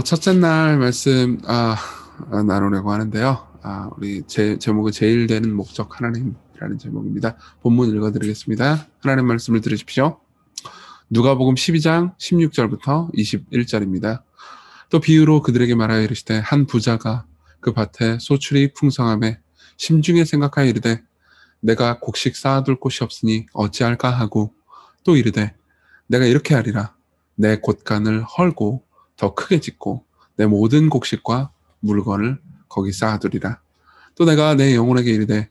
첫째 날 말씀 나누려고 하는데요. 우리 제목은 제일 되는 목적 하나님이라는 제목입니다. 본문 읽어드리겠습니다. 하나님 말씀을 들으십시오. 누가복음 12장 16절부터 21절입니다. 또 비유로 그들에게 말하여 이르시되 한 부자가 그 밭에 소출이 풍성함에 심중에 생각하여 이르되 내가 곡식 쌓아둘 곳이 없으니 어찌할까 하고 또 이르되 내가 이렇게 하리라. 내 곳간을 헐고 더 크게 짓고 내 모든 곡식과 물건을 거기 쌓아두리라. 또 내가 내 영혼에게 이르되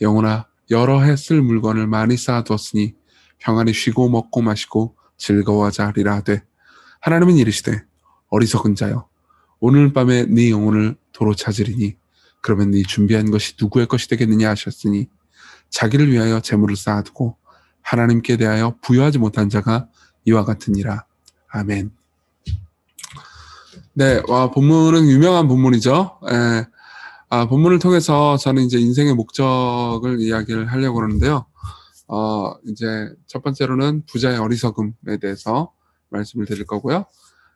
영혼아 여러 해 쓸 물건을 많이 쌓아두었으니 평안히 쉬고 먹고 마시고 즐거워하자 하리라 하되 하나님은 이르시되 어리석은 자여 오늘 밤에 네 영혼을 도로 찾으리니 그러면 네 준비한 것이 누구의 것이 되겠느냐 하셨으니 자기를 위하여 재물을 쌓아두고 하나님께 대하여 부여하지 못한 자가 이와 같으니라. 아멘. 네, 본문은 유명한 본문이죠. 본문을 통해서 저는 이제 인생의 목적을 이야기를 하려고 하는데요. 이제 첫 번째로는 부자의 어리석음에 대해서 말씀을 드릴 거고요.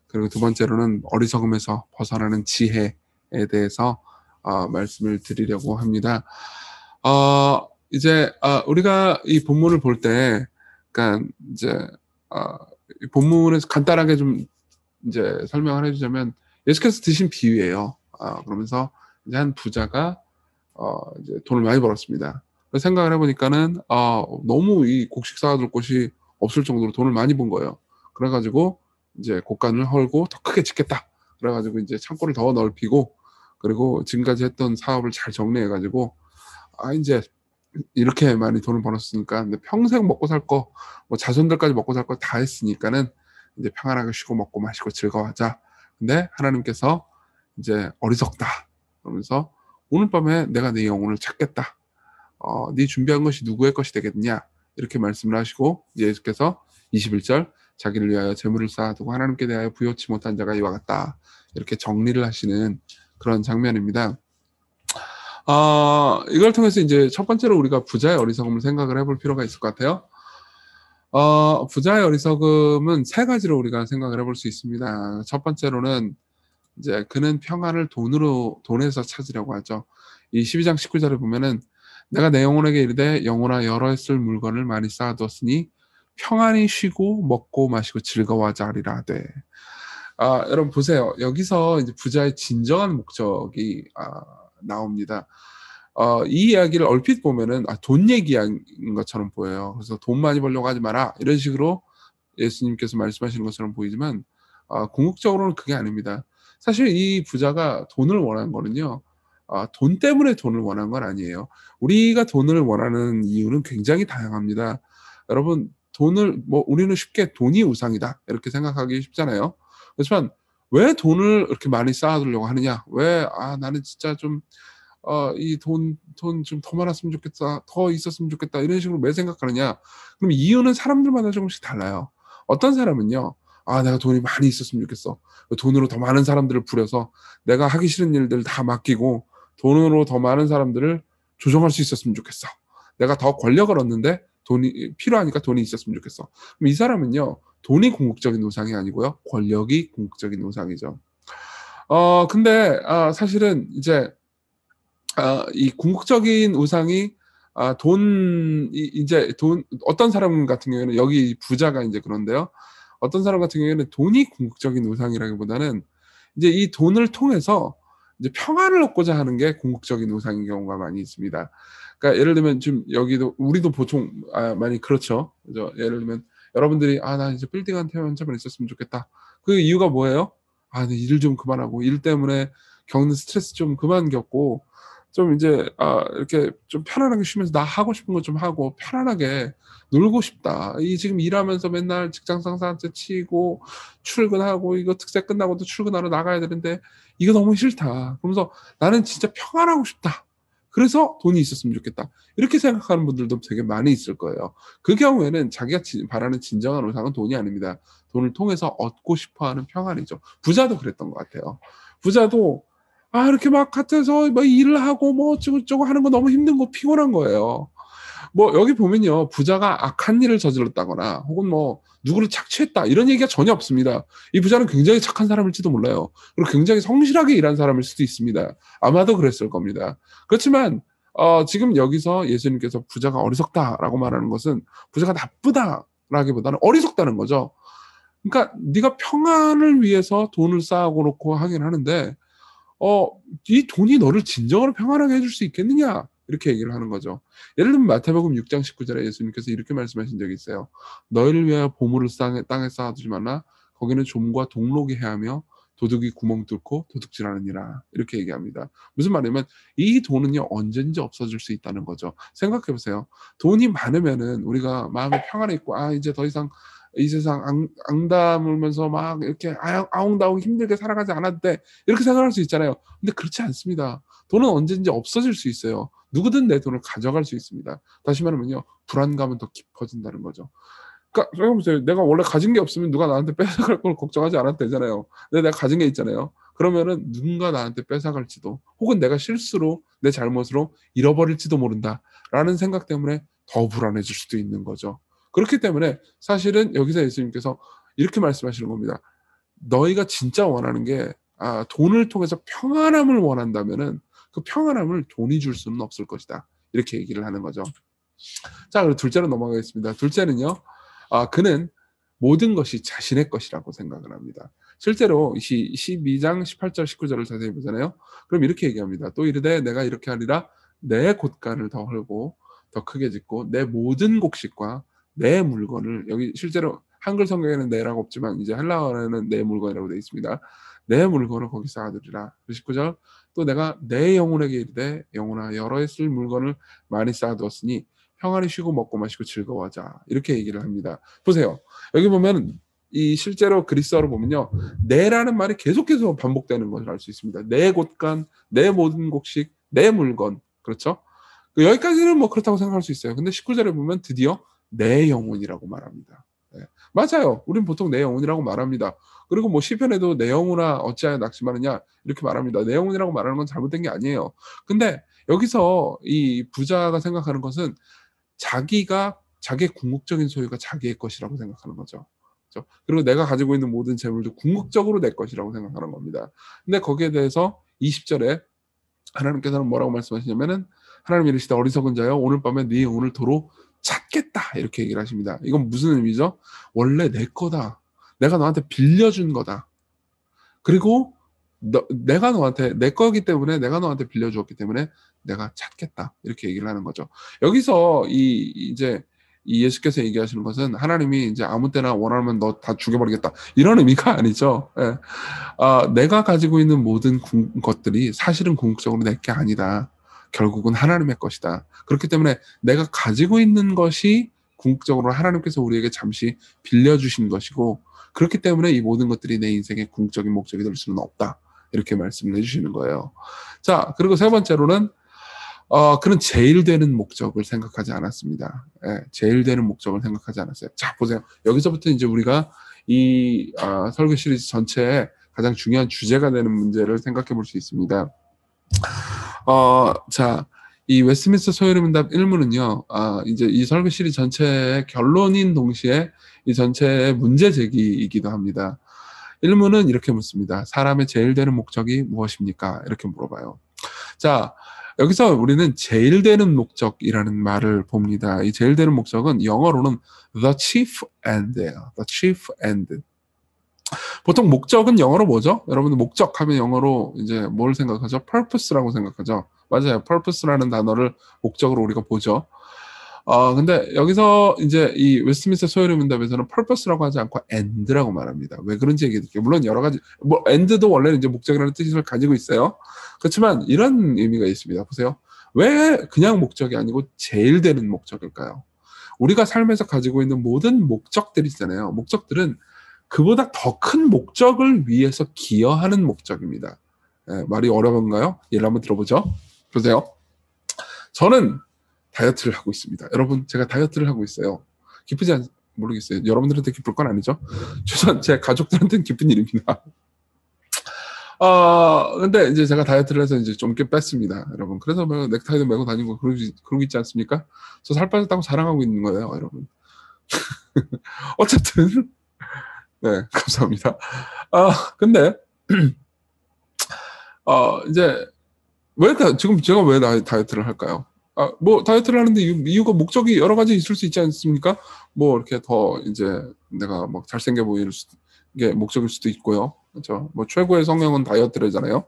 그리고 두 번째로는 어리석음에서 벗어나는 지혜에 대해서 말씀을 드리려고 합니다. 우리가 이 본문을 볼 때, 그러니까 이제 이 본문에서 간단하게 좀 이제 설명을 해주자면 예수께서 드신 비유예요. 그러면서 이제 한 부자가 이제 돈을 많이 벌었습니다. 그래서 생각을 해보니까는 너무 이 곡식 쌓아둘 곳이 없을 정도로 돈을 많이 번 거예요. 그래가지고 이제 곳간을 헐고 더 크게 짓겠다. 그래가지고 이제 창고를 더 넓히고 그리고 지금까지 했던 사업을 잘 정리해가지고 이제 이렇게 많이 돈을 벌었으니까 근데 평생 먹고 살 거, 뭐 자손들까지 먹고 살 거 다 했으니까는 이제 평안하게 쉬고 먹고 마시고 즐거워하자. 근데 하나님께서 이제 어리석다. 그러면서 오늘 밤에 내가 네 영혼을 찾겠다. 네 준비한 것이 누구의 것이 되겠느냐. 이렇게 말씀을 하시고 예수께서 21절 자기를 위하여 재물을 쌓아두고 하나님께 대하여 부여치 못한 자가 이와 같다. 이렇게 정리를 하시는 그런 장면입니다. 이걸 통해서 이제 첫 번째로 우리가 부자의 어리석음을 생각을 해볼 필요가 있을 것 같아요. 부자의 어리석음은 세 가지로 우리가 생각을 해볼 수 있습니다. 첫 번째로는 이제 그는 평안을 돈에서 찾으려고 하죠. 이 12장 19절에 보면은 내가 내 영혼에게 이르되 영혼아 여러 해 쓸 물건을 많이 쌓아두었으니 평안히 쉬고 먹고 마시고 즐거워하자 하리라 하되. 여러분 보세요. 여기서 이제 부자의 진정한 목적이 나옵니다. 이 이야기를 얼핏 보면은 돈 얘기인 것처럼 보여요. 그래서 돈 많이 벌려고 하지 마라 이런 식으로 예수님께서 말씀하시는 것처럼 보이지만 궁극적으로는 그게 아닙니다. 사실 이 부자가 돈을 원한 거는요. 돈 때문에 돈을 원한 건 아니에요. 우리가 돈을 원하는 이유는 굉장히 다양합니다. 여러분 우리는 쉽게 돈이 우상이다 이렇게 생각하기 쉽잖아요. 그렇지만 왜 돈을 이렇게 많이 쌓아두려고 하느냐? 왜 나는 진짜 좀 이 돈 좀 더 많았으면 좋겠다, 더 있었으면 좋겠다 이런 식으로 왜 생각하느냐? 그럼 이유는 사람들마다 조금씩 달라요. 어떤 사람은요, 내가 돈이 많이 있었으면 좋겠어. 돈으로 더 많은 사람들을 부려서 내가 하기 싫은 일들 다 맡기고 돈으로 더 많은 사람들을 조종할 수 있었으면 좋겠어. 내가 더 권력을 얻는데 돈이 필요하니까 돈이 있었으면 좋겠어. 그럼 이 사람은요, 돈이 궁극적인 우상이 아니고요, 권력이 궁극적인 우상이죠. 근데 사실은 이제 이 궁극적인 우상이 어떤 사람 같은 경우에는 여기 부자가 이제 그런데요. 어떤 사람 같은 경우에는 돈이 궁극적인 우상이라기보다는 이제 이 돈을 통해서 이제 평안을 얻고자 하는 게 궁극적인 우상인 경우가 많이 있습니다. 그러니까 예를 들면 지금 여기도 우리도 보통 많이 그렇죠. 그죠? 예를 들면 여러분들이 나 이제 빌딩 한 채 한 채만 있었으면 좋겠다. 그 이유가 뭐예요? 내 일 좀 그만하고 일 때문에 겪는 스트레스 좀 그만 겪고 좀 이제 이렇게 좀 편안하게 쉬면서 나 하고 싶은 거 좀 하고 편안하게 놀고 싶다. 이 지금 일하면서 맨날 직장 상사한테 치이고 출근하고 이거 특세 끝나고도 출근하러 나가야 되는데 이거 너무 싫다. 그러면서 나는 진짜 평안하고 싶다. 그래서 돈이 있었으면 좋겠다. 이렇게 생각하는 분들도 되게 많이 있을 거예요. 그 경우에는 자기가 바라는 진정한 우상은 돈이 아닙니다. 돈을 통해서 얻고 싶어하는 평안이죠. 부자도 그랬던 것 같아요. 부자도 이렇게 막 같아서 뭐 일을 하고 뭐 어쩌고저쩌고 하는 거 너무 힘든 거 피곤한 거예요. 뭐 여기 보면요, 부자가 악한 일을 저질렀다거나 혹은 뭐 누구를 착취했다 이런 얘기가 전혀 없습니다. 이 부자는 굉장히 착한 사람일지도 몰라요. 그리고 굉장히 성실하게 일한 사람일 수도 있습니다. 아마도 그랬을 겁니다. 그렇지만 지금 여기서 예수님께서 부자가 어리석다라고 말하는 것은 부자가 나쁘다라기보다는 어리석다는 거죠. 그러니까 네가 평안을 위해서 돈을 쌓아고 놓고 하긴 하는데 이 돈이 너를 진정으로 평안하게 해줄 수 있겠느냐? 이렇게 얘기를 하는 거죠. 예를 들면 마태복음 6장 19절에 예수님께서 이렇게 말씀하신 적이 있어요. 너희를 위하여 보물을 땅에 쌓아두지 말라. 거기는 좀과 동록이 해하며 도둑이 구멍 뚫고 도둑질하느니라. 이렇게 얘기합니다. 무슨 말이냐면 이 돈은요 언제든지 없어질 수 있다는 거죠. 생각해 보세요. 돈이 많으면은 우리가 마음이 평안해 있고 이제 더 이상 이 세상 앙다물면서 막 이렇게 아웅다웅 힘들게 살아가지 않아도 돼. 이렇게 생각할 수 있잖아요. 근데 그렇지 않습니다. 돈은 언제든지 없어질 수 있어요. 누구든 내 돈을 가져갈 수 있습니다. 다시 말하면요. 불안감은 더 깊어진다는 거죠. 그러니까 생각해보세요. 내가 원래 가진 게 없으면 누가 나한테 뺏어갈 걸 걱정하지 않아도 되잖아요. 근데 내가 가진 게 있잖아요. 그러면은 누군가 나한테 뺏어갈지도 혹은 내가 실수로 내 잘못으로 잃어버릴지도 모른다라는 생각 때문에 더 불안해질 수도 있는 거죠. 그렇기 때문에 사실은 여기서 예수님께서 이렇게 말씀하시는 겁니다. 너희가 진짜 원하는 게 돈을 통해서 평안함을 원한다면은 그 평안함을 돈이 줄 수는 없을 것이다. 이렇게 얘기를 하는 거죠. 자, 그리고 둘째로 넘어가겠습니다. 둘째는요. 그는 모든 것이 자신의 것이라고 생각을 합니다. 실제로 12장 18절 19절을 자세히 보잖아요. 그럼 이렇게 얘기합니다. 또 이르되 내가 이렇게 하리라 내 곳간을 더 헐고 더 크게 짓고 내 모든 곡식과 내 물건을 여기 실제로 한글 성경에는 내라고 없지만 이제 헬라어에는 내 물건이라고 되어 있습니다. 내 물건을 거기 쌓아두리라. 19절 또 내가 내 영혼에게 이르되 영혼아 여러 해 쓸 물건을 많이 쌓아두었으니 평안히 쉬고 먹고 마시고 즐거워하자. 이렇게 얘기를 합니다. 보세요. 여기 보면 이 실제로 그리스어로 보면요. 내라는 말이 계속해서 반복되는 것을 알 수 있습니다. 내 곳간, 내 모든 곡식, 내 물건. 그렇죠? 여기까지는 뭐 그렇다고 생각할 수 있어요. 근데 19절에 보면 드디어 내 영혼이라고 말합니다. 네. 맞아요. 우린 보통 내 영혼이라고 말합니다. 그리고 뭐 시편에도 내 영혼아 어찌하여 낙심하느냐 이렇게 말합니다. 내 영혼이라고 말하는 건 잘못된 게 아니에요. 근데 여기서 이 부자가 생각하는 것은 자기의 궁극적인 소유가 자기의 것이라고 생각하는 거죠. 그렇죠? 그리고 내가 가지고 있는 모든 재물도 궁극적으로 내 것이라고 생각하는 겁니다. 근데 거기에 대해서 20절에 하나님께서는 뭐라고 말씀하시냐면은 하나님 이르시되 어리석은 자여 오늘 밤에 네 영혼을 도로 찾겠다 이렇게 얘기를 하십니다. 이건 무슨 의미죠? 원래 내 거다. 내가 너한테 빌려준 거다. 그리고 내가 너한테 내 거기 때문에 내가 너한테 빌려주었기 때문에 내가 찾겠다 이렇게 얘기를 하는 거죠. 여기서 이제 이 예수께서 얘기하시는 것은 하나님이 이제 아무 때나 원하면 너 다 죽여버리겠다 이런 의미가 아니죠. 예. 내가 가지고 있는 모든 것들이 사실은 궁극적으로 내 게 아니다. 결국은 하나님의 것이다. 그렇기 때문에 내가 가지고 있는 것이 궁극적으로 하나님께서 우리에게 잠시 빌려주신 것이고 그렇기 때문에 이 모든 것들이 내 인생의 궁극적인 목적이 될 수는 없다. 이렇게 말씀을 해주시는 거예요. 자, 그리고 세 번째로는 그는 제일 되는 목적을 생각하지 않았습니다. 예, 제일 되는 목적을 생각하지 않았어요. 자, 보세요. 여기서부터 이제 우리가 이 설교 시리즈 전체에 가장 중요한 주제가 되는 문제를 생각해 볼 수 있습니다. 자, 이 웨스트민스터 소요리문답 1문은요, 이제 이 설교 시리즈 전체의 결론인 동시에 이 전체의 문제 제기이기도 합니다. 1문은 이렇게 묻습니다. 사람의 제일 되는 목적이 무엇입니까? 이렇게 물어봐요. 자, 여기서 우리는 제일 되는 목적이라는 말을 봅니다. 이 제일 되는 목적은 영어로는 the chief end예요. the chief end. 보통 목적은 영어로 뭐죠? 여러분들 목적 하면 영어로 이제 뭘 생각하죠? purpose라고 생각하죠. 맞아요. purpose라는 단어를 목적으로 우리가 보죠. 근데 여기서 이제 이 웨스트민스터 소요리 문답에서는 purpose라고 하지 않고 end라고 말합니다. 왜 그런지 얘기해 드릴게요. 물론 여러 가지, end도 원래는 이제 목적이라는 뜻을 가지고 있어요. 그렇지만 이런 의미가 있습니다. 보세요. 왜 그냥 목적이 아니고 제일 되는 목적일까요? 우리가 삶에서 가지고 있는 모든 목적들이 있잖아요. 목적들은 그보다 더 큰 목적을 위해서 기여하는 목적입니다. 말이 어려운가요? 예를 한번 들어보죠. 보세요. 저는 다이어트를 하고 있습니다. 여러분, 제가 다이어트를 하고 있어요. 기쁘지 모르겠어요. 여러분들한테 기쁠 건 아니죠. 제 가족들한테는 기쁜 일입니다. 근데 이제 제가 다이어트를 해서 이제 좀 꽤 뺐습니다, 여러분. 그래서 뭐 넥타이도 메고 다니고 그러고 있지 않습니까? 저 살 빠졌다고 자랑하고 있는 거예요, 여러분. 어쨌든, 네, 감사합니다. 근데, 이제, 지금 제가 왜 다이어트를 할까요? 뭐, 다이어트를 하는데 이유가 목적이 여러 가지 있을 수 있지 않습니까? 뭐, 이렇게 더 이제 내가 막 잘생겨 보이는 게 목적일 수도 있고요. 그렇죠? 뭐, 최고의 성형은 다이어트래잖아요.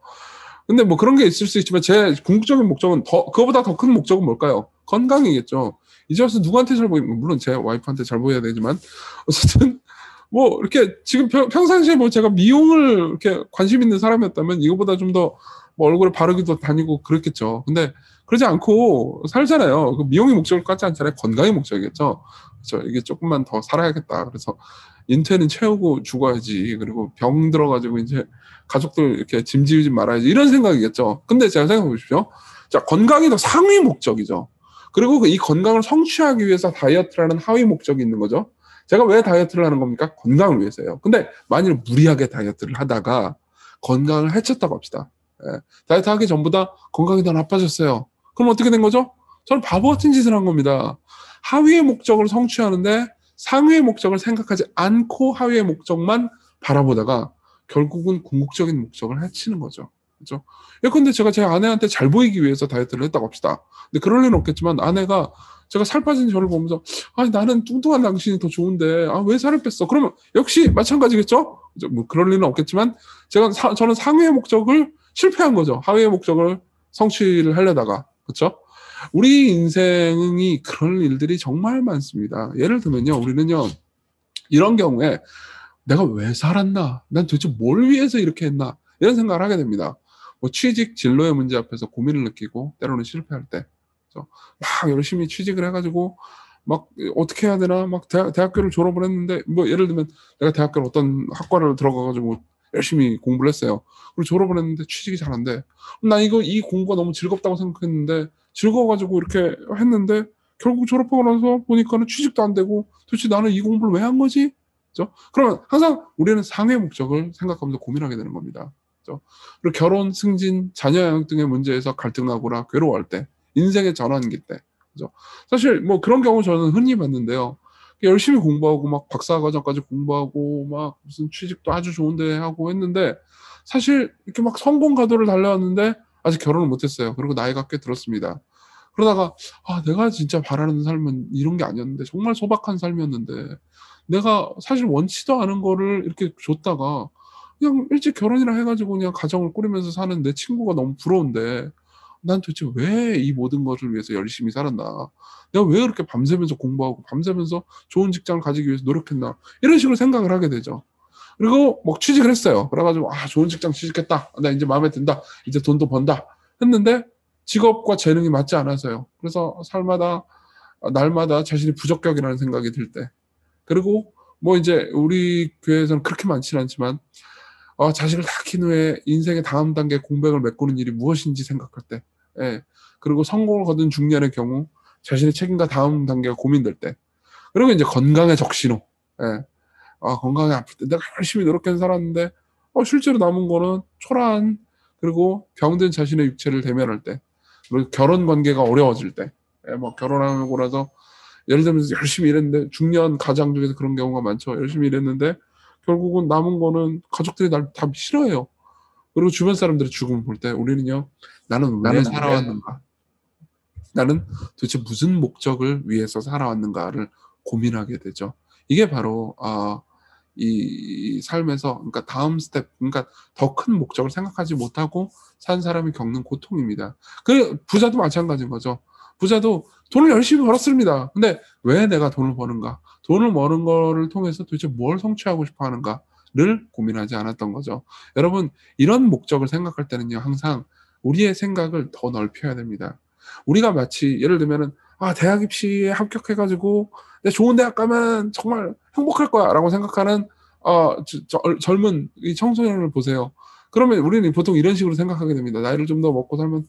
근데 뭐 그런 게 있을 수 있지만 제 궁극적인 목적은 그거보다 더 큰 목적은 뭘까요? 건강이겠죠. 이제 와서 누구한테 잘 보이면, 물론 제 와이프한테 잘 보여야 되지만, 어쨌든, 뭐, 이렇게 지금 평상시에 뭐 제가 미용을 이렇게 관심 있는 사람이었다면 이거보다 좀 더 뭐 얼굴에 바르기도 다니고 그랬겠죠. 근데 그러지 않고 살잖아요. 그 미용이 목적을 갖지 않잖아요. 건강이 목적이겠죠. 그렇죠. 이게 조금만 더 살아야겠다. 그래서 인태는 채우고 죽어야지. 그리고 병 들어가지고 이제 가족들 이렇게 짐 지우지 말아야지. 이런 생각이겠죠. 근데 제가 생각해 보십시오. 자, 건강이 더 상위 목적이죠. 그리고 이 건강을 성취하기 위해서 다이어트라는 하위 목적이 있는 거죠. 제가 왜 다이어트를 하는 겁니까? 건강을 위해서요. 근데 만일 무리하게 다이어트를 하다가 건강을 해쳤다고 합시다. 예. 다이어트 하기 전보다 건강이 더 나빠졌어요. 그럼 어떻게 된 거죠? 저는 바보 같은 짓을 한 겁니다. 하위의 목적을 성취하는데 상위의 목적을 생각하지 않고 하위의 목적만 바라보다가 결국은 궁극적인 목적을 해치는 거죠. 그렇죠? 예컨대 제가 제 아내한테 잘 보이기 위해서 다이어트를 했다고 합시다. 근데 그럴 리는 없겠지만 아내가 제가 살 빠진 저를 보면서 아니 나는 뚱뚱한 당신이 더 좋은데 왜 살을 뺐어? 그러면 역시 마찬가지겠죠? 뭐 그럴 리는 없겠지만 저는 상위의 목적을 실패한 거죠. 하위의 목적을 성취를 하려다가 그렇죠? 우리 인생이 그런 일들이 정말 많습니다. 예를 들면요, 우리는요 이런 경우에 내가 왜 살았나? 난 도대체 뭘 위해서 이렇게 했나? 이런 생각을 하게 됩니다. 뭐 취직 진로의 문제 앞에서 고민을 느끼고 때로는 실패할 때, 그래서 막 열심히 취직을 해가지고 막 어떻게 해야 되나? 막 대학교를 졸업을 했는데 뭐 예를 들면 내가 대학교를 어떤 학과를 들어가가지고 열심히 공부를 했어요. 그리고 졸업을 했는데 취직이 잘 안 돼. 나 이 공부가 너무 즐겁다고 생각했는데 즐거워가지고 이렇게 했는데 결국 졸업하고 나서 보니까는 취직도 안 되고 도대체 나는 이 공부를 왜 한 거지? 그렇죠? 그러면 항상 우리는 상의 목적을 생각하면서 고민하게 되는 겁니다. 그렇죠? 그리고 결혼, 승진, 자녀 양육 등의 문제에서 갈등하거나 괴로워할 때, 인생의 전환기 때, 그렇죠? 사실 뭐 그런 경우 저는 흔히 봤는데요. 열심히 공부하고 막 박사과정까지 공부하고 막 무슨 취직도 아주 좋은데 하고 했는데 사실 이렇게 막 성공 가도를 달려왔는데 아직 결혼을 못했어요. 그리고 나이가 꽤 들었습니다. 그러다가 내가 진짜 바라는 삶은 이런 게 아니었는데 정말 소박한 삶이었는데 내가 사실 원치도 않은 거를 이렇게 줬다가 그냥 일찍 결혼이나 해가지고 그냥 가정을 꾸리면서 사는 내 친구가 너무 부러운데 난 도대체 왜 이 모든 것을 위해서 열심히 살았나? 내가 왜 그렇게 밤새면서 공부하고 밤새면서 좋은 직장을 가지기 위해서 노력했나? 이런 식으로 생각을 하게 되죠. 그리고 뭐 취직을 했어요. 그래가지고 좋은 직장 취직했다. 나 이제 마음에 든다. 이제 돈도 번다. 했는데 직업과 재능이 맞지 않아서요. 그래서 날마다 자신이 부적격이라는 생각이 들 때. 그리고 뭐 이제 우리 교회에서는 그렇게 많지는 않지만 자식을 다 킨 후에 인생의 다음 단계 공백을 메꾸는 일이 무엇인지 생각할 때, 예. 그리고 성공을 거둔 중년의 경우 자신의 책임과 다음 단계가 고민될 때, 그리고 이제 건강의 적신호, 예. 건강이 아플 때 내가 열심히 노력해서 살았는데 실제로 남은 거는 초라한 그리고 병든 자신의 육체를 대면할 때, 그리고 결혼 관계가 어려워질 때, 예. 뭐 결혼하고 나서 예를 들면 열심히 일했는데 중년 가장 중에서 그런 경우가 많죠. 열심히 일했는데 결국은 남은 거는 가족들이 날 다 싫어해요. 그리고 주변 사람들의 죽음을 볼 때 우리는요, 나는 왜 살아왔는가? 나는 도대체 무슨 목적을 위해서 살아왔는가를 고민하게 되죠. 이게 바로 이 삶에서 그러니까 다음 스텝, 그러니까 더 큰 목적을 생각하지 못하고 산 사람이 겪는 고통입니다. 그 부자도 마찬가지인 거죠. 부자도 돈을 열심히 벌었습니다. 근데 왜 내가 돈을 버는가? 돈을 버는 거를 통해서 도대체 뭘 성취하고 싶어 하는가를 고민하지 않았던 거죠. 여러분, 이런 목적을 생각할 때는요, 항상 우리의 생각을 더 넓혀야 됩니다. 우리가 마치 예를 들면은 대학 입시에 합격해가지고 내 좋은 대학 가면 정말 행복할 거야라고 생각하는 젊은 이 청소년을 보세요. 그러면 우리는 보통 이런 식으로 생각하게 됩니다. 나이를 좀 더 먹고 살면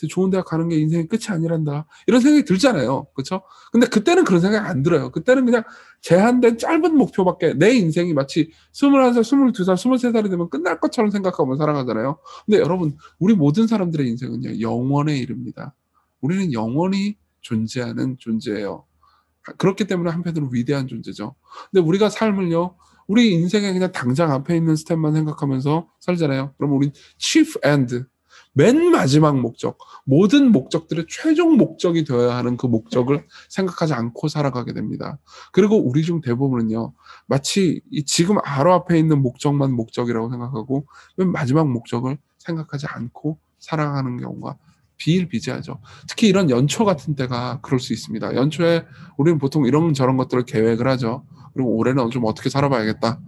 좋은 대학 가는 게 인생의 끝이 아니란다. 이런 생각이 들잖아요. 그렇죠? 근데 그때는 그런 생각이 안 들어요. 그때는 그냥 제한된 짧은 목표밖에 내 인생이 마치 21살, 22살, 23살이 되면 끝날 것처럼 생각하고 살아가잖아요. 근데 여러분, 우리 모든 사람들의 인생은요, 영원에 이릅니다. 우리는 영원히 존재하는 존재예요. 그렇기 때문에 한편으로 위대한 존재죠. 근데 우리가 삶을요, 우리 인생에 그냥 당장 앞에 있는 스텝만 생각하면서 살잖아요. 그럼 우린 chief end, 맨 마지막 목적, 모든 목적들의 최종 목적이 되어야 하는 그 목적을 생각하지 않고 살아가게 됩니다. 그리고 우리 중 대부분은요, 마치 이 지금 바로 앞에 있는 목적만 목적이라고 생각하고 맨 마지막 목적을 생각하지 않고 살아가는 경우가 비일비재하죠. 특히 이런 연초 같은 때가 그럴 수 있습니다. 연초에 우리는 보통 이런 저런 것들을 계획을 하죠. 그리고 올해는 좀 어떻게 살아봐야겠다.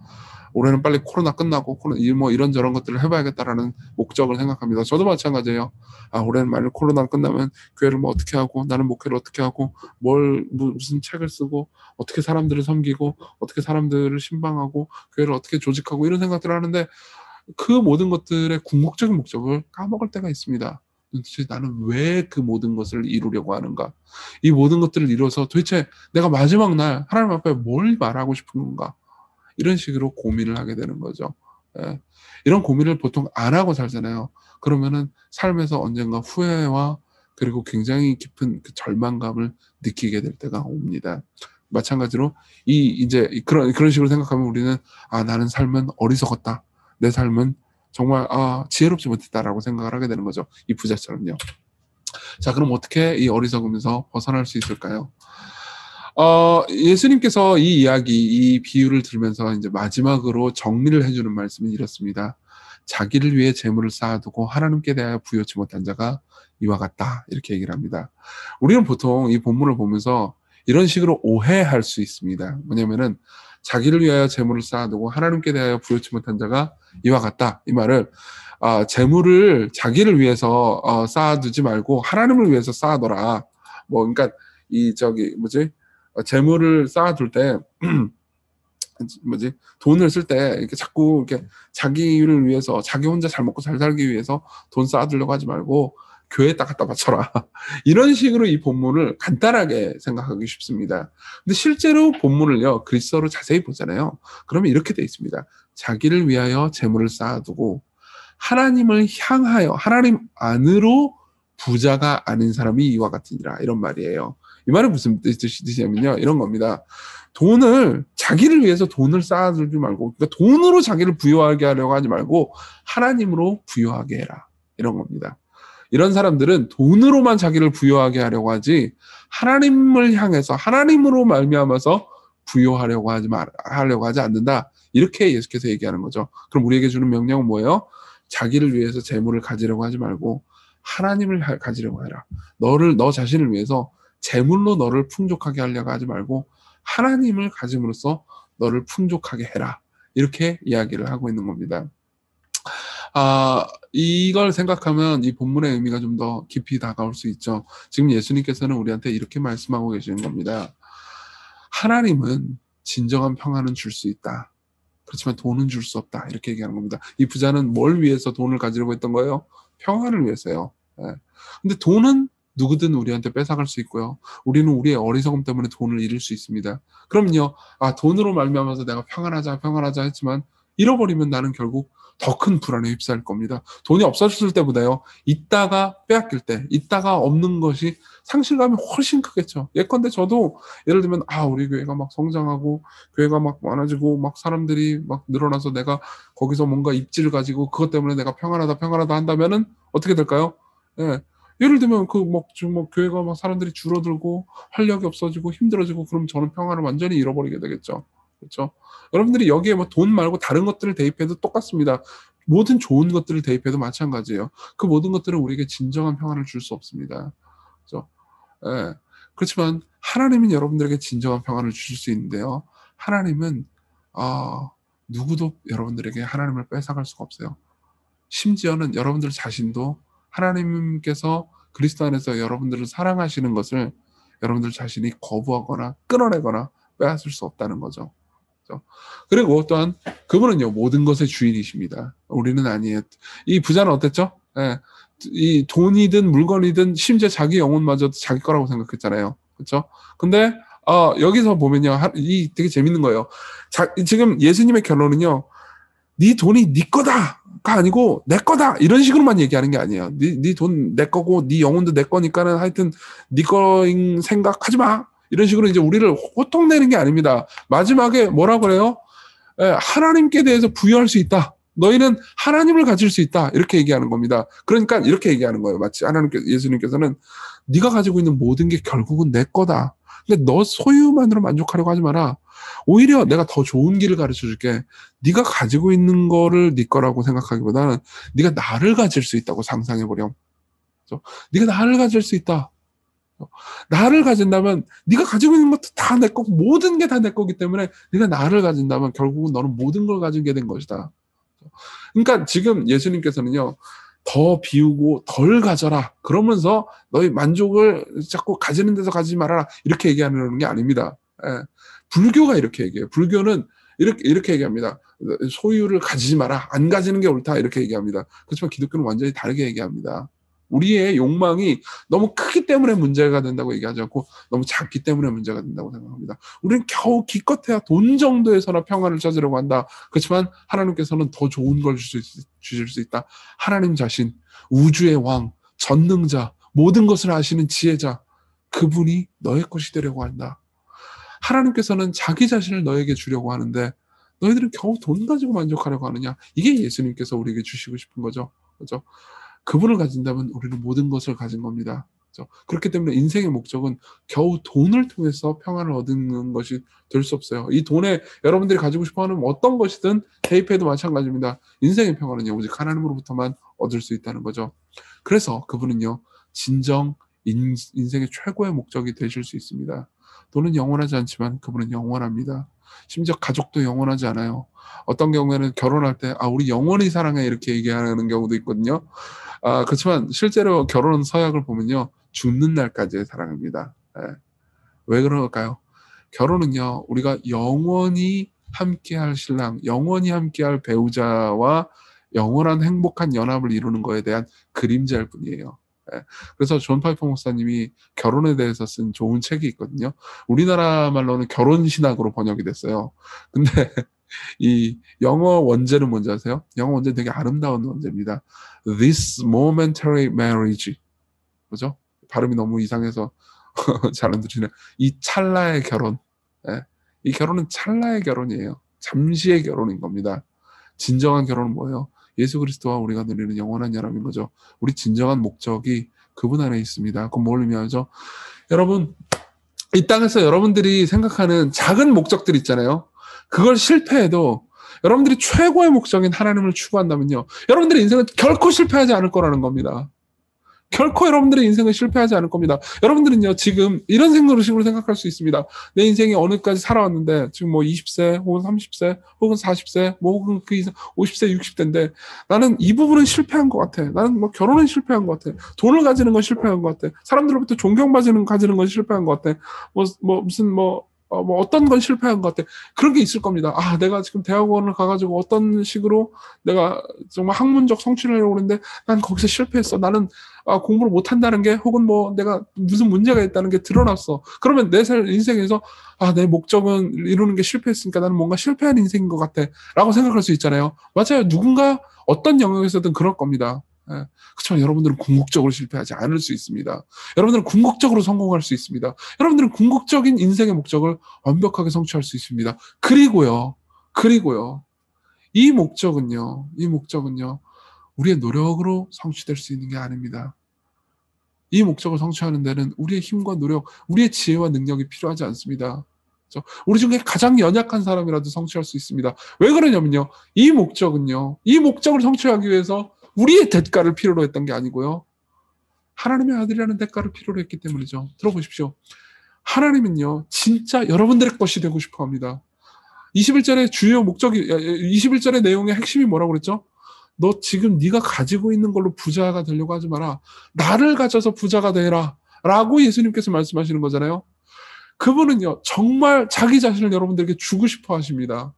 올해는 빨리 코로나 끝나고 뭐 이런저런 것들을 해봐야겠다라는 목적을 생각합니다. 저도 마찬가지예요. 아, 올해는 만약 코로나 끝나면 교회를 뭐 어떻게 하고 나는 목회를 어떻게 하고 무슨 책을 쓰고 어떻게 사람들을 섬기고 어떻게 사람들을 신방하고 교회를 어떻게 조직하고 이런 생각들을 하는데 그 모든 것들의 궁극적인 목적을 까먹을 때가 있습니다. 도대체 나는 왜 그 모든 것을 이루려고 하는가? 이 모든 것들을 이뤄서 도대체 내가 마지막 날 하나님 앞에 뭘 말하고 싶은 건가? 이런 식으로 고민을 하게 되는 거죠. 예. 이런 고민을 보통 안 하고 살잖아요. 그러면은 삶에서 언젠가 후회와 그리고 굉장히 깊은 그 절망감을 느끼게 될 때가 옵니다. 마찬가지로 이제 그런 식으로 생각하면 우리는 아, 나는 삶은 어리석었다. 내 삶은 정말 지혜롭지 못했다라고 생각을 하게 되는 거죠. 이 부자처럼요. 자, 그럼 어떻게 이 어리석음에서 벗어날 수 있을까요? 예수님께서 이 이야기, 이 비유를 들으면서 이제 마지막으로 정리를 해주는 말씀은 이렇습니다. 자기를 위해 재물을 쌓아두고 하나님께 대하여 부여치 못한 자가 이와 같다. 이렇게 얘기를 합니다. 우리는 보통 이 본문을 보면서 이런 식으로 오해할 수 있습니다. 뭐냐면은 자기를 위하여 재물을 쌓아두고 하나님께 대하여 부여치 못한 자가 이와 같다. 이 말을 재물을 자기를 위해서 쌓아두지 말고 하나님을 위해서 쌓아둬라. 뭐 그러니까 재물을 쌓아둘 때 돈을 쓸 때 이렇게 자꾸 이렇게 자기를 위해서 자기 혼자 잘 먹고 잘 살기 위해서 돈 쌓아두려고 하지 말고 교회에다 갖다 바쳐라. 이런 식으로 이 본문을 간단하게 생각하기 쉽습니다. 근데 실제로 본문을요, 그리스어로 자세히 보잖아요. 그러면 이렇게 돼 있습니다. 자기를 위하여 재물을 쌓아두고 하나님을 향하여 하나님 안으로 부자가 아닌 사람이 이와 같으니라. 이런 말이에요. 이 말은 무슨 뜻이냐면요, 이런 겁니다. 자기를 위해서 돈을 쌓아두지 말고, 그러니까 돈으로 자기를 부유하게 하려고 하지 말고 하나님으로 부유하게 해라. 이런 겁니다. 이런 사람들은 돈으로만 자기를 부유하게 하려고 하지 하나님을 향해서 하나님으로 말미암아서 부유하려고 하지 않는다. 이렇게 예수께서 얘기하는 거죠. 그럼 우리에게 주는 명령은 뭐예요? 자기를 위해서 재물을 가지려고 하지 말고 하나님을 가지려고 해라. 너 자신을 위해서 재물로 너를 풍족하게 하려고 하지 말고 하나님을 가짐으로써 너를 풍족하게 해라. 이렇게 이야기를 하고 있는 겁니다. 이걸 생각하면 이 본문의 의미가 좀 더 깊이 다가올 수 있죠. 지금 예수님께서는 우리한테 이렇게 말씀하고 계시는 겁니다. 하나님은 진정한 평안은 줄 수 있다. 그렇지만 돈은 줄 수 없다. 이렇게 얘기하는 겁니다. 이 부자는 뭘 위해서 돈을 가지려고 했던 거예요? 평안을 위해서요. 예. 근데 돈은 누구든 우리한테 뺏어갈 수 있고요. 우리는 우리의 어리석음 때문에 돈을 잃을 수 있습니다. 그럼요. 돈으로 말미암아서 내가 평안하자 했지만 잃어버리면 나는 결국 더 큰 불안에 휩싸일 겁니다. 돈이 없었을 때보다요. 있다가 빼앗길 때, 있다가 없는 것이 상실감이 훨씬 크겠죠. 예컨대 저도 예를 들면 우리 교회가 막 성장하고 교회가 막 많아지고 막 사람들이 막 늘어나서 내가 거기서 뭔가 입지를 가지고 그것 때문에 내가 평안하다 한다면은 어떻게 될까요? 예. 예를 들면 교회가 막 사람들이 줄어들고 활력이 없어지고 힘들어지고 그럼 저는 평안을 완전히 잃어버리게 되겠죠. 그렇죠? 여러분들이 여기에 뭐 돈 말고 다른 것들을 대입해도 똑같습니다. 모든 좋은 것들을 대입해도 마찬가지예요. 그 모든 것들은 우리에게 진정한 평안을 줄 수 없습니다. 그렇죠? 예. 그렇지만 하나님은 여러분들에게 진정한 평안을 주실 수 있는데요. 하나님은 누구도 여러분들에게 하나님을 뺏어갈 수가 없어요. 심지어는 여러분들 자신도 하나님께서 그리스도 안에서 여러분들을 사랑하시는 것을 여러분들 자신이 거부하거나 끊어내거나 빼앗을 수 없다는 거죠. 그리고 또한 그분은요 모든 것의 주인이십니다. 우리는 아니에요. 이 부자는 어땠죠? 예, 이 돈이든 물건이든 심지어 자기 영혼마저도 자기 거라고 생각했잖아요. 그렇죠? 근데 여기서 보면요, 이 되게 재밌는 거예요. 지금 예수님의 결론은요, 네 돈이 네 거다가 아니고 내 거다 이런 식으로만 얘기하는 게 아니에요. 네 돈 내 거고 네 영혼도 내 거니까는 하여튼 네 거인 생각하지 마. 이런 식으로 이제 우리를 호통내는 게 아닙니다. 마지막에 뭐라고 그래요? 하나님께 대해서 부여할 수 있다. 너희는 하나님을 가질 수 있다. 이렇게 얘기하는 겁니다. 그러니까 이렇게 얘기하는 거예요. 마치 예수님께서는 네가 가지고 있는 모든 게 결국은 내 거다. 근데 너 소유만으로 만족하려고 하지 마라. 오히려 내가 더 좋은 길을 가르쳐 줄게. 네가 가지고 있는 거를 네 거라고 생각하기보다는 네가 나를 가질 수 있다고 상상해 보렴. 네가 나를 가질 수 있다. 나를 가진다면 네가 가지고 있는 것도 다 내 거고 모든 게 다 내 거기 때문에 네가 나를 가진다면 결국은 너는 모든 걸 가지게 된 것이다. 그러니까 지금 예수님께서는요, 더 비우고 덜 가져라. 그러면서 너희 만족을 자꾸 가지는 데서 가지지 말아라. 이렇게 얘기하는 게 아닙니다. 불교가 이렇게 얘기해요. 불교는 이렇게 얘기합니다. 소유를 가지지 마라. 안 가지는 게 옳다. 이렇게 얘기합니다. 그렇지만 기독교는 완전히 다르게 얘기합니다. 우리의 욕망이 너무 크기 때문에 문제가 된다고 얘기하지 않고 너무 작기 때문에 문제가 된다고 생각합니다. 우리는 겨우 기껏해야 돈 정도에서나 평안을 찾으려고 한다. 그렇지만 하나님께서는 더 좋은 걸 주실 수 있다. 하나님 자신, 우주의 왕, 전능자, 모든 것을 아시는 지혜자, 그분이 너의 것이 되려고 한다. 하나님께서는 자기 자신을 너에게 주려고 하는데 너희들은 겨우 돈 가지고 만족하려고 하느냐. 이게 예수님께서 우리에게 주시고 싶은 거죠. 그렇죠? 그분을 가진다면 우리는 모든 것을 가진 겁니다. 그렇죠? 그렇기 때문에 인생의 목적은 겨우 돈을 통해서 평안을 얻는 것이 될 수 없어요. 이 돈에 여러분들이 가지고 싶어하는 어떤 것이든 대입해도 마찬가지입니다. 인생의 평안은요, 오직 하나님으로부터만 얻을 수 있다는 거죠. 그래서 그분은요, 진정 인생의 최고의 목적이 되실 수 있습니다. 돈은 영원하지 않지만 그분은 영원합니다. 심지어 가족도 영원하지 않아요. 어떤 경우에는 결혼할 때 우리 영원히 사랑해 이렇게 얘기하는 경우도 있거든요. 그렇지만 실제로 결혼 서약을 보면요, 죽는 날까지의 사랑입니다. 왜 그럴까요? 결혼은요, 우리가 영원히 함께할 신랑, 영원히 함께할 배우자와 영원한 행복한 연합을 이루는 거에 대한 그림자일 뿐이에요. 그래서 존 파이퍼 목사님이 결혼에 대해서 쓴 좋은 책이 있거든요. 우리나라 말로는 결혼신학으로 번역이 됐어요. 근데 이 영어 원제는 뭔지 아세요? 영어 원제 되게 아름다운 원제입니다. This momentary marriage. 그죠? 발음이 너무 이상해서 잘 안 들리네. 이 찰나의 결혼. 이 결혼은 찰나의 결혼이에요. 잠시의 결혼인 겁니다. 진정한 결혼은 뭐예요? 예수 그리스도와 우리가 누리는 영원한 연합인 거죠. 우리 진정한 목적이 그분 안에 있습니다. 그건 뭘 의미하죠? 여러분, 이 땅에서 여러분들이 생각하는 작은 목적들 있잖아요. 그걸 실패해도 여러분들이 최고의 목적인 하나님을 추구한다면요, 여러분들의 인생은 결코 실패하지 않을 거라는 겁니다. 결코 여러분들의 인생은 실패하지 않을 겁니다. 여러분들은요, 지금 이런 식으로 생각할 수 있습니다. 내 인생이 어느까지 살아왔는데, 지금 뭐 20세, 혹은 30세, 혹은 40세, 뭐 혹은 그 이상 50세, 60세인데, 나는 이 부분은 실패한 것 같아. 나는 뭐 결혼은 실패한 것 같아. 돈을 가지는 건 실패한 것 같아. 사람들로부터 존경받는 가지는 건 실패한 것 같아. 어떤 건 실패한 것 같아. 그런 게 있을 겁니다. 내가 지금 대학원을 가가지고 어떤 식으로 내가 정말 학문적 성취를 하려고 그러는데 난 거기서 실패했어. 나는 공부를 못한다는 게, 혹은 뭐 내가 무슨 문제가 있다는 게 드러났어. 그러면 내 인생에서 내 목적은 이루는 게 실패했으니까 나는 뭔가 실패한 인생인 것 같아 라고 생각할 수 있잖아요. 맞아요. 누군가 어떤 영역에서든 그럴 겁니다. 그렇지만 여러분들은 궁극적으로 실패하지 않을 수 있습니다. 여러분들은 궁극적으로 성공할 수 있습니다. 여러분들은 궁극적인 인생의 목적을 완벽하게 성취할 수 있습니다. 그리고요, 이 목적은요, 우리의 노력으로 성취될 수 있는 게 아닙니다. 이 목적을 성취하는 데는 우리의 힘과 노력, 우리의 지혜와 능력이 필요하지 않습니다. 우리 중에 가장 연약한 사람이라도 성취할 수 있습니다. 왜 그러냐면요, 이 목적을 성취하기 위해서 우리의 대가를 필요로 했던 게 아니고요, 하나님의 아들이라는 대가를 필요로 했기 때문이죠. 들어보십시오. 하나님은요, 진짜 여러분들의 것이 되고 싶어 합니다. 21절의 주요 목적이, 21절의 내용의 핵심이 뭐라고 그랬죠? 너 지금 네가 가지고 있는 걸로 부자가 되려고 하지 마라. 나를 가져서 부자가 되라. 라고 예수님께서 말씀하시는 거잖아요. 그분은요, 정말 자기 자신을 여러분들에게 주고 싶어 하십니다.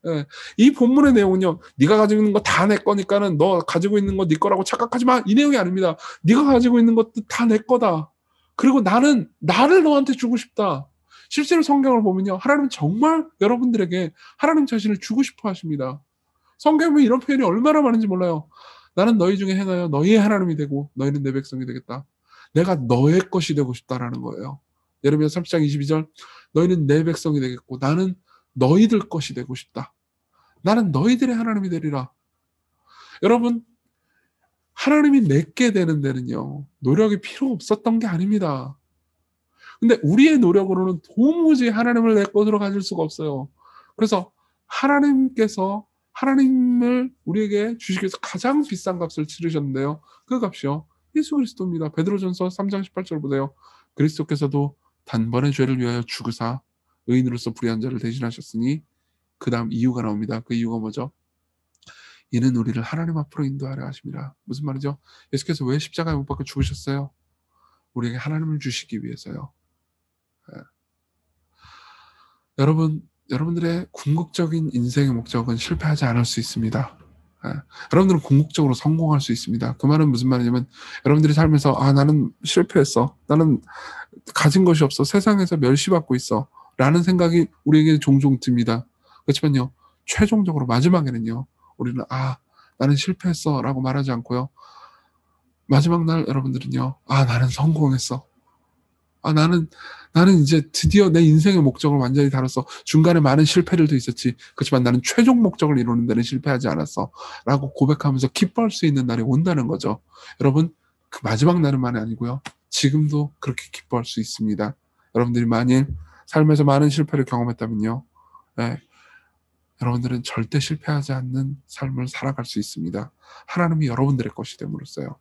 예. 이 본문의 내용은요. 네가 가지고 있는 거 다 내 거니까는 너 가지고 있는 거 네 거라고 착각하지 마. 이 내용이 아닙니다. 네가 가지고 있는 것도 다 내 거다. 그리고 나는 나를 너한테 주고 싶다. 실제로 성경을 보면요. 하나님은 정말 여러분들에게 하나님 자신을 주고 싶어 하십니다. 성경에 보면 이런 표현이 얼마나 많은지 몰라요. 나는 너희 중에 행하여 너희의 하나님이 되고 너희는 내 백성이 되겠다. 내가 너의 것이 되고 싶다라는 거예요. 예레미야 30장 22절 너희는 내 백성이 되겠고 나는 너희들 것이 되고 싶다. 나는 너희들의 하나님이 되리라. 여러분 하나님이 내게 되는 데는요. 노력이 필요 없었던 게 아닙니다. 근데 우리의 노력으로는 도무지 하나님을 내 것으로 가질 수가 없어요. 그래서 하나님께서 하나님을 우리에게 주시기 위해서 가장 비싼 값을 치르셨는데요. 그 값이요. 예수 그리스도입니다. 베드로전서 3장 18절 보세요. 그리스도께서도 단번에 죄를 위하여 죽으사 의인으로서 불의한 자를 대신하셨으니 그 다음 이유가 나옵니다. 그 이유가 뭐죠? 이는 우리를 하나님 앞으로 인도하려 하십니다. 무슨 말이죠? 예수께서 왜 십자가에 못 박혀 죽으셨어요? 우리에게 하나님을 주시기 위해서요. 예. 여러분들의 궁극적인 인생의 목적은 실패하지 않을 수 있습니다. 예. 여러분들은 궁극적으로 성공할 수 있습니다. 그 말은 무슨 말이냐면 여러분들이 살면서 나는 실패했어. 나는 가진 것이 없어. 세상에서 멸시받고 있어. 라는 생각이 우리에게 종종 듭니다. 그렇지만요. 최종적으로 마지막에는요. 우리는 나는 실패했어 라고 말하지 않고요. 마지막 날 여러분들은요. 나는 성공했어. 나는 이제 드디어 내 인생의 목적을 완전히 다뤘어. 중간에 많은 실패들도 있었지. 그렇지만 나는 최종 목적을 이루는 데는 실패하지 않았어. 라고 고백하면서 기뻐할 수 있는 날이 온다는 거죠. 여러분, 그 마지막 날은만이 아니고요. 지금도 그렇게 기뻐할 수 있습니다. 여러분들이 만일 삶에서 많은 실패를 경험했다면요. 네, 여러분들은 절대 실패하지 않는 삶을 살아갈 수 있습니다. 하나님이 여러분들의 것이 됨으로써요.